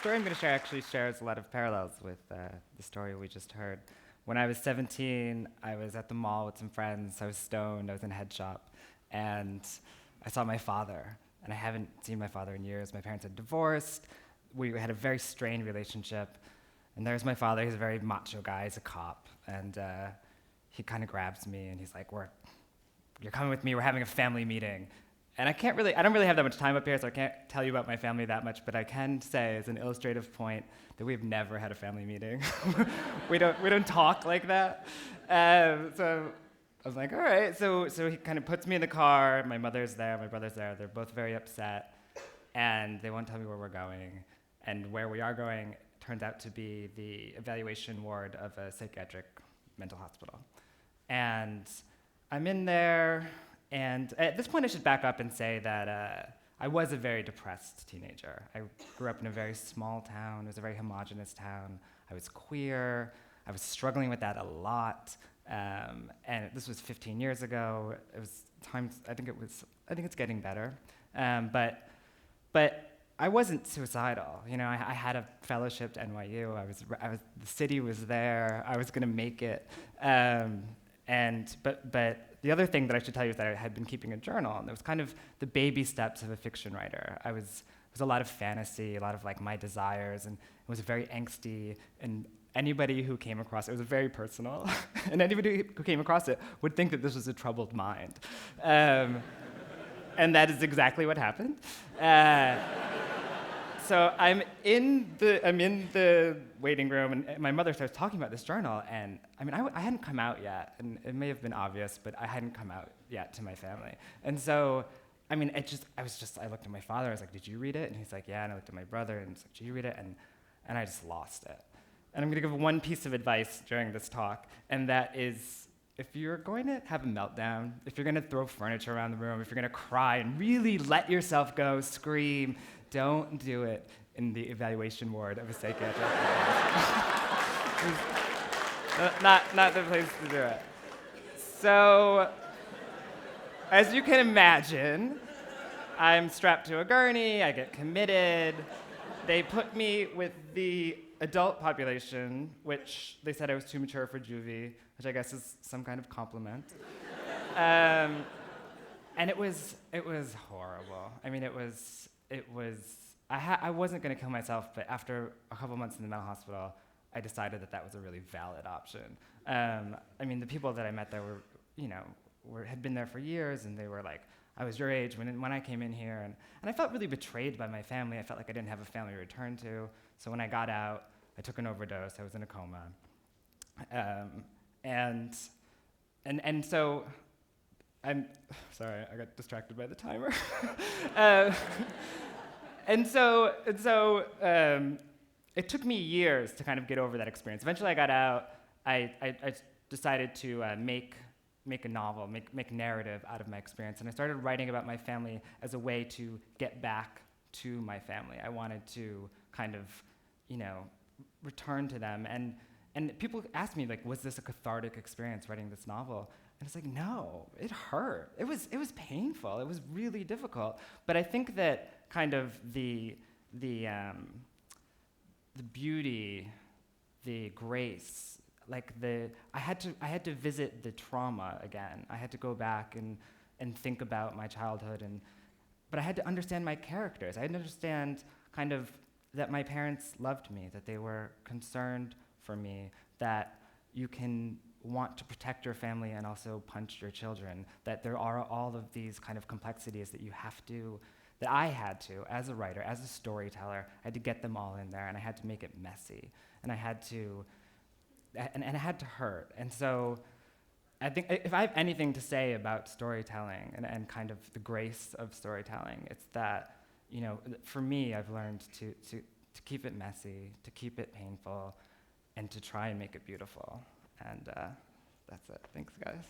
story I'm going to share actually shares a lot of parallels with the story we just heard. When I was 17, I was at the mall with some friends. I was stoned. I was in a head shop, and I saw my father. And I haven't seen my father in years. My parents had divorced. We had a very strained relationship. And there's my father. He's a very macho guy. He's a cop. And he kind of grabs me, and he's like, "You're coming with me. We're having a family meeting." And I don't really have that much time up here, so I can't tell you about my family that much, but I can say as an illustrative point that we've never had a family meeting. we don't talk like that. So I was like, all right. So he kind of puts me in the car. My mother's there, my brother's there. They're both very upset, and they won't tell me where we're going. And where we are going turns out to be the evaluation ward of a psychiatric mental hospital. And I'm in there. And at this point, I should back up and say that I was a very depressed teenager. I grew up in a very small town. It was a very homogenous town. I was queer. I was struggling with that a lot. And this was 15 years ago. It was times. I think it's getting better. But I wasn't suicidal. You know, I had a fellowship to NYU. The city was there. I was going to make it. But the other thing that I should tell you is that I had been keeping a journal, and it was kind of the baby steps of a fiction writer. It was a lot of fantasy, a lot of like my desires, and it was very angsty. And anybody who came across it was very personal, and anybody who came across it would think that this was a troubled mind, and that is exactly what happened. So I'm in the waiting room, and my mother starts talking about this journal, and I hadn't come out yet, and it may have been obvious, but I hadn't come out yet to my family. And so, I looked at my father, I was like, "Did you read it?" And he's like, "Yeah," and I looked at my brother, and he's like, "Did you read it?" And I just lost it. And I'm gonna give one piece of advice during this talk, and that is, if you're going to have a meltdown, if you're gonna throw furniture around the room, if you're gonna cry and really let yourself go, scream, don't do it in the evaluation ward of a psychiatric not the place to do it. So, as you can imagine, I'm strapped to a gurney, I get committed. They put me with the adult population, which they said I was too mature for juvie, which I guess is some kind of compliment. And it was horrible. I mean, I wasn't going to kill myself, but after a couple months in the mental hospital, I decided that was a really valid option. The people that I met there had been there for years, and they were like, I was your age when I came in here, and I felt really betrayed by my family. I felt like I didn't have a family to return to. So when I got out, I took an overdose. I was in a coma. And so, I'm sorry, I got distracted by the timer. And so it took me years to kind of get over that experience. Eventually I got out. I decided to make a novel, make narrative out of my experience. And I started writing about my family as a way to get back to my family. I wanted to kind of, return to them. And people asked me, like, was this a cathartic experience writing this novel? And it's like, no, it hurt. It was painful. It was really difficult. But I think that kind of the beauty, the grace, like I had to visit the trauma again. I had to go back and think about my childhood, but I had to understand my characters. I had to understand kind of that my parents loved me, that they were concerned for me, that you can want to protect your family and also punch your children, that there are all of these kind of complexities that I had to, as a writer, as a storyteller, I had to get them all in there, and I had to make it messy, and I had to hurt. And so I think if I have anything to say about storytelling and kind of the grace of storytelling, it's that, for me, I've learned to keep it messy, to keep it painful, and to try and make it beautiful. And that's it. Thanks, guys.